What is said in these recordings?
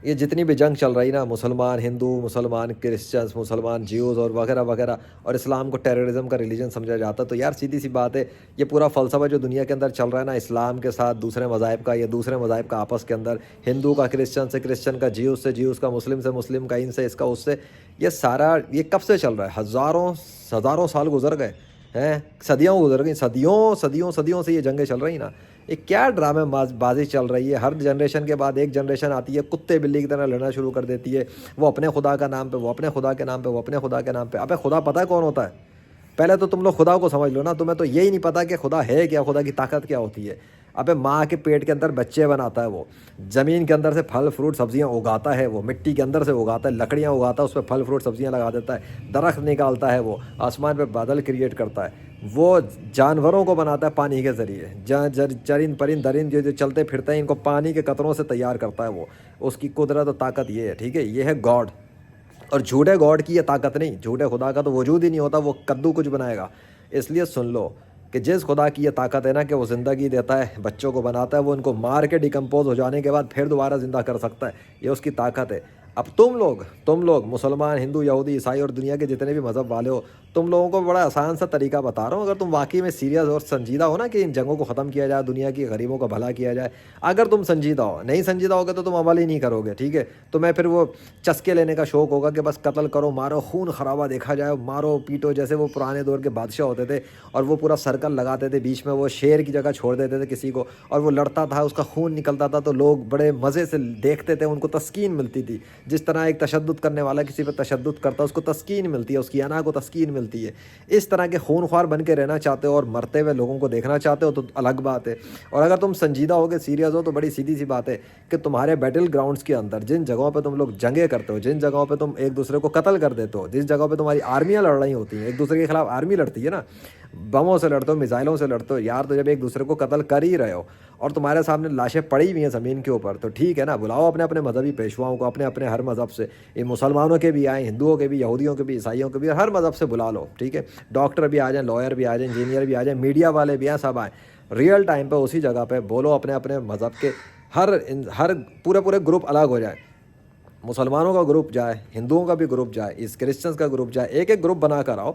یہ جتنی بھی جنگ چل رہی نا، مسلمان ہندو، مسلمان کرسچنس، مسلمان جیوز اور وغیرہ وغیرہ، اور اسلام کو ٹیررزم کا ریلیجن سمجھا جاتا ہے، تو یار سیدھی سی بات ہے، یہ پورا فلسفہ جو دنیا کے اندر چل رہا ہے نا، اسلام کے ساتھ دوسرے مذاہب کا، یا دوسرے مذاہب کا آپس کے اندر، ہندو کا کرسچن سے، کرسچن کا جیوز سے، جیوز کا مسلم سے، مسلم کا ان سے، اس کا اس سے، یہ سارا یہ کب سے چل رہا ہے؟ ہزاروں سال گزر گئے ہیں، صدیوں گزر گئی، صدیوں صدیوں صدیوں سے یہ جنگیں چل رہی نا۔ یہ کیا ڈرامے بازی چل رہی ہے؟ ہر جنریشن کے بعد ایک جنریشن آتی ہے، کتے بلی کی طرح لڑنا شروع کر دیتی ہے، وہ اپنے خدا کا نام پہ، وہ اپنے خدا کے نام پہ، وہ اپنے خدا کے نام پہ۔ ابے خدا پتہ ہے کون ہوتا ہے؟ پہلے تو تم لوگ خدا کو سمجھ لو نا، تمہیں تو یہی نہیں پتا کہ خدا ہے کیا، خدا کی طاقت کیا ہوتی ہے۔ ابے ماں کے پیٹ کے اندر بچے بناتا ہے، وہ زمین کے اندر سے پھل فروٹ سبزیاں اگاتا ہے، وہ مٹی کے اندر سے اگاتا ہے، لکڑیاں اگاتا ہے، اس پہ پھل فروٹ سبزیاں لگا دیتا ہے، درخت نکالتا ہے، وہ آسمان پہ بادل کریٹ کرتا ہے، وہ جانوروں کو بناتا ہے پانی کے ذریعے، چرند پرند درند جو چلتے پھرتے ہیں، ان کو پانی کے قطروں سے تیار کرتا ہے وہ۔ اس کی قدرت و طاقت یہ ہے، ٹھیک ہے، یہ ہے گاڈ۔ اور جھوٹے گاڈ کی یہ طاقت نہیں، جھوٹے خدا کا تو وجود ہی نہیں ہوتا، وہ کدو کچھ بنائے گا۔ اس لیے سن لو کہ جس خدا کی یہ طاقت ہے نا، کہ وہ زندگی دیتا ہے، بچوں کو بناتا ہے، وہ ان کو مار کے ڈیکمپوز ہو جانے کے بعد پھر دوبارہ زندہ کر سکتا ہے، یہ اس کی طاقت ہے۔ اب تم لوگ مسلمان، ہندو، یہودی، عیسائی اور دنیا کے جتنے بھی مذہب والے ہو، تم لوگوں کو بڑا آسان سا طریقہ بتا رہا ہوں، اگر تم واقعی میں سیریس اور سنجیدہ ہو نا کہ ان جنگوں کو ختم کیا جائے، دنیا کی غریبوں کا بھلا کیا جائے، اگر تم سنجیدہ ہو، نہیں سنجیدہ ہوگے تو تم عمل ہی نہیں کرو گے، ٹھیک ہے؟ تمہیں پھر وہ چسکے لینے کا شوق ہوگا کہ بس قتل کرو، مارو، خون خرابہ دیکھا جائے، مارو پیٹو، جیسے وہ پرانے دور کے بادشاہ ہوتے تھے، اور وہ پورا سرکل لگاتے تھے، بیچ میں وہ شیر کی جگہ چھوڑ دیتے تھے کسی کو، اور وہ لڑتا تھا، اس کا خون نکلتا تھا، تو لوگ بڑے مزے سے دیکھتے تھے، ان کو تسکین ملتی تھی۔ جس طرح ایک تشدد کرنے والا کسی پہ تشدد کرتا ہے، اس کو تسکین ملتی ہے، اس کی انا کو تسکین ملتی ہے۔ اس طرح کے خون خوار بن کے رہنا چاہتے ہو اور مرتے ہوئے لوگوں کو دیکھنا چاہتے ہو تو الگ بات ہے۔ اور اگر تم سنجیدہ ہو کے سیریس ہو تو بڑی سیدھی سی بات ہے کہ تمہارے بیٹل گراؤنڈز کے اندر جن جگہوں پہ تم لوگ جنگیں کرتے ہو، جن جگہوں پہ تم ایک دوسرے کو قتل کر دیتے ہو، جس جگہوں پہ تمہاری آرمیاں لڑ رہی ہوتی ہیں، ایک دوسرے کے خلاف آرمی لڑتی ہے نا، بموں سے لڑتے ہو، میزائلوں سے لڑتے ہو یار، تو جب ایک دوسرے کو قتل کر ہی رہے ہو اور تمہارے سامنے لاشیں پڑی ہوئی ہیں زمین کے اوپر، تو ٹھیک ہے نا، بلاؤ اپنے اپنے مذہبی پیشواؤں کو، اپنے اپنے ہر مذہب سے، یہ مسلمانوں کے بھی آئیں، ہندوؤں کے بھی، یہودیوں کے بھی، عیسائیوں کے بھی، ہر مذہب سے بلا لو، ٹھیک ہے؟ ڈاکٹر بھی آ جائیں، لائر بھی آ جائیں، انجینئر بھی آ جائیں، میڈیا والے بھی آئیں، سب آئیں، ریئل ٹائم پہ اسی جگہ پہ بولو اپنے اپنے مذہب کے، ہر پورے گروپ الگ ہو جائیں، مسلمانوں کا گروپ جائے، ہندوؤں کا بھی گروپ جائے، اس کرسچنس کا گروپ جائے، ایک ایک گروپ بنا کر آؤ،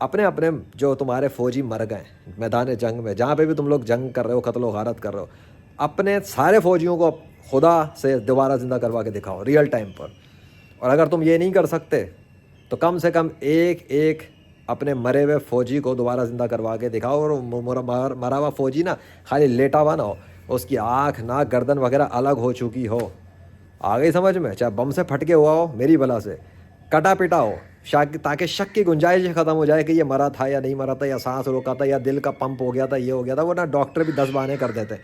اپنے اپنے جو تمہارے فوجی مر گئے میدان جنگ میں، جہاں پہ بھی تم لوگ جنگ کر رہے ہو، قتل و غارت کر رہے ہو، اپنے سارے فوجیوں کو خدا سے دوبارہ زندہ کروا کے دکھاؤ ریئل ٹائم پر۔ اور اگر تم یہ نہیں کر سکتے تو کم سے کم ایک ایک اپنے مرے ہوئے فوجی کو دوبارہ زندہ کروا کے دکھاؤ، اور مرا ہوا فوجی نا خالی لیٹا ہوا نہ ہو، اس کی آنکھ، ناک، گردن وغیرہ الگ ہو چکی ہو، آ گئی سمجھ میں؟ چاہے بم سے پھٹ کے ہوا ہو، میری بلا سے کٹا پٹا ہو، تاکہ شک کی گنجائش ہی ختم ہو جائے کہ یہ مرا تھا یا نہیں مرا تھا، یا سانس روکا تھا، یا دل کا پمپ ہو گیا تھا، یہ ہو گیا تھا، ورنہ ڈاکٹر بھی 10 بہانے کر دیتے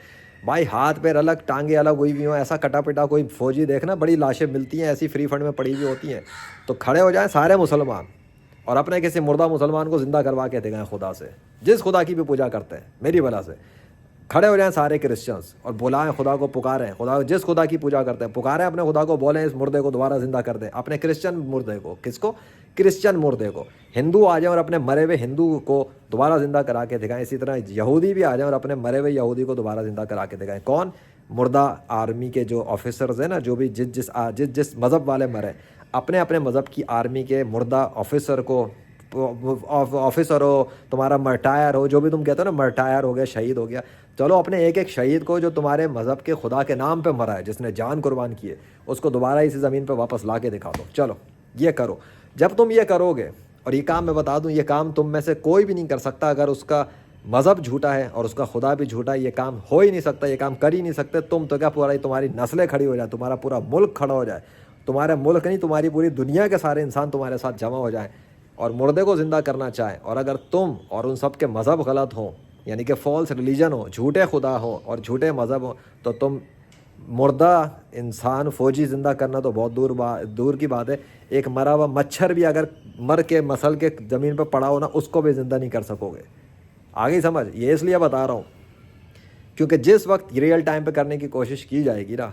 بھائی، ہاتھ پیر الگ، ٹانگیں الگ ہوئی ہوئی ہوں، ایسا کٹا پٹا کوئی فوجی دیکھنا، بڑی لاشیں ملتی ہیں ایسی فری فنڈ میں پڑی ہوئی ہوتی ہیں، تو کھڑے ہو جائیں سارے مسلمان اور اپنے کسی مردہ مسلمان کو زندہ کروا کے دکھائیں خدا سے، جس خدا کی بھی پوجا کرتے ہیں میری بلا سے، کھڑے ہو جائیں سارے کرسچنس اور بلائیں خدا کو، پکاریں خدا، جس خدا کی پوجا کرتے ہیں پکاریں اپنے خدا کو، بولیں اس مردے کو دوبارہ زندہ کر دیں، اپنے کرسچن مردے کو، کس کو؟ کرسچن مردے کو۔ ہندو آ جائیں اور اپنے مرے ہوئے ہندو کو دوبارہ زندہ کرا کے دکھائیں، اسی طرح یہودی بھی آ جائیں اور اپنے مرے ہوئے یہودی کو دوبارہ زندہ کرا کے دکھائیں۔ کون؟ مردہ آرمی کے جو آفیسرز ہیں نا، جو بھی جس مذہب والے مرے، اپنے اپنے مذہب کی آرمی کے مردہ آفیسر کو، آفیسر ہو، تمہارا مرٹائر ہو، جو بھی تم کہتے ہو نا، مرٹائر ہو گیا، شہید ہو گیا، چلو اپنے ایک ایک شہید کو جو تمہارے مذہب کے خدا کے نام پہ مرا ہے، جس نے جان قربان کی ہے، اس کو دوبارہ اسی زمین پہ واپس لا کے دکھا دو۔ چلو یہ کرو، جب تم یہ کرو گے، اور یہ کام میں بتا دوں، یہ کام تم میں سے کوئی بھی نہیں کر سکتا اگر اس کا مذہب جھوٹا ہے اور اس کا خدا بھی جھوٹا ہے، یہ کام ہو ہی نہیں سکتا، یہ کام کر ہی نہیں سکتے تم تو، کیا پورا تمہاری نسلیں کھڑی ہو جائے، تمہارا پورا ملک کھڑا ہو جائے، تمہارے ملک نہیں، تمہاری پوری دنیا کے سارے انسان تمہارے ساتھ جمع ہو جائیں اور مردے کو زندہ کرنا چاہیں، اور اگر تم اور ان سب کے مذہب غلط ہوں، یعنی کہ فالس ریلیجن ہو، جھوٹے خدا ہو اور جھوٹے مذہب ہو، تو تم مردہ انسان فوجی زندہ کرنا تو بہت دور کی بات ہے، ایک مرا ہوا مچھر بھی اگر مر کے مسل کے زمین پہ پڑا ہو نا، اس کو بھی زندہ نہیں کر سکو گے۔ آگے سمجھ؟ یہ اس لیے بتا رہا ہوں کیونکہ جس وقت ریئل ٹائم پہ کرنے کی کوشش کی جائے گی نا،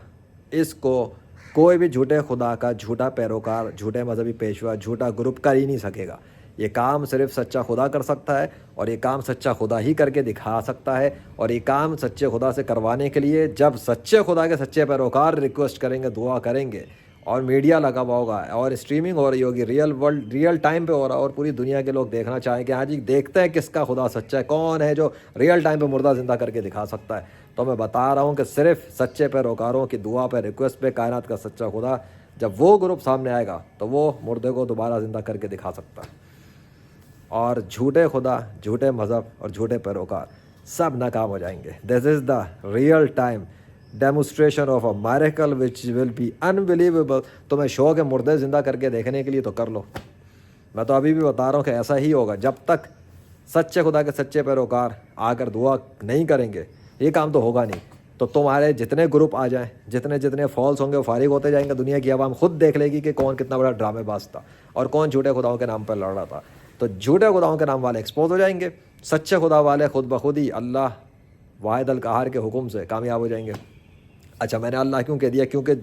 اس کو کوئی بھی جھوٹے خدا کا جھوٹا پیروکار، جھوٹے مذہبی پیشوا، جھوٹا گروپ کر ہی نہیں سکے گا، یہ کام صرف سچا خدا کر سکتا ہے، اور یہ کام سچا خدا ہی کر کے دکھا سکتا ہے، اور یہ کام سچے خدا سے کروانے کے لیے جب سچے خدا کے سچے پیروکار ریکویسٹ کریں گے، دعا کریں گے، اور میڈیا لگا ہوا ہوگا اور اسٹریمنگ ہو رہی ہوگی، ریئل ٹائم پہ ہو رہا، اور پوری دنیا کے لوگ دیکھنا چاہیں کہ ہاں جی دیکھتے ہیں کس کا خدا سچا ہے، کون ہے جو ریئل ٹائم پہ مردہ زندہ کر کے دکھا سکتا ہے۔ تو میں بتا رہا ہوں کہ صرف سچے پیروکاروں کی دعا پہ، ریکویسٹ پہ کائنات کا سچا خدا جب وہ گروپ سامنے آئے گا تو وہ مردے کو دوبارہ زندہ کر کے دکھا سکتا ہے، اور جھوٹے خدا، جھوٹے مذہب اور جھوٹے پیروکار سب ناکام ہو جائیں گے۔ This is the real time demonstration of a miracle which will be unbelievable. تمہیں شوق ہے مردے زندہ کر کے دیکھنے کے لیے تو کر لو، میں تو ابھی بھی بتا رہا ہوں کہ ایسا ہی ہوگا۔ جب تک سچے خدا کے سچے پیروکار آ کر دعا نہیں کریں گے یہ کام تو ہوگا نہیں۔ تو تمہارے جتنے گروپ آ جائیں، جتنے فالس ہوں گے وہ فارغ ہوتے جائیں گے، دنیا کی عوام خود دیکھ لے گی کہ کون کتنا بڑا ڈرامے باز تھا اور کون جھوٹے خداؤں کے نام پر لڑ رہا تھا۔ تو جھوٹے خداؤں کے نام والے ایکسپوز ہو جائیں گے، سچے خدا والے خود بخود ہی اللہ واحد القہار کے حکم سے کامیاب ہو جائیں گے۔ اچھا میں نے اللہ کیوں کہہ دیا؟ کیونکہ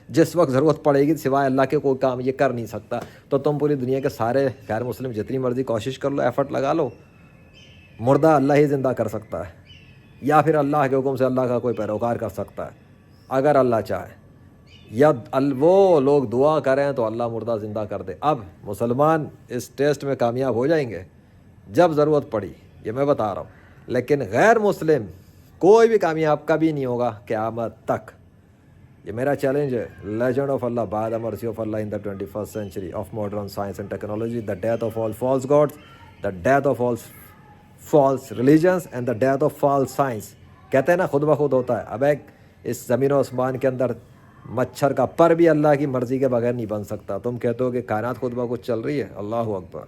جس وقت ضرورت پڑے گی سوائے اللہ کے کوئی کام یہ کر نہیں سکتا۔ تو تم پوری دنیا کے سارے غیر مسلم جتنی مرضی کوشش کر لو، ایفرٹ لگا لو، مردہ اللہ ہی زندہ کر سکتا ہے، یا پھر اللہ کے حکم سے اللہ کا کوئی پیروکار کر سکتا ہے اگر اللہ چاہے، یا وہ لوگ دعا کریں تو اللہ مردہ زندہ کر دے۔ اب مسلمان اس ٹیسٹ میں کامیاب ہو جائیں گے جب ضرورت پڑی، یہ میں بتا رہا ہوں، لیکن غیر مسلم کوئی بھی کامیاب کبھی نہیں ہوگا قیامت تک۔ یہ میرا چیلنج ہے۔ لیجنڈ آف اللہ بعد mercy of Allah in the 21st century of modern science and technology, the death of all false gods, the death of all false religions and the death of false science. کہتے ہیں نا خود بخود ہوتا ہے۔ اب ایک اس زمین و آسمان کے اندر مچھر کا پر بھی اللہ کی مرضی کے بغیر نہیں بن سکتا۔ تم کہتے ہو کہ کائنات خود بخود چل رہی ہے، اللہ اکبر۔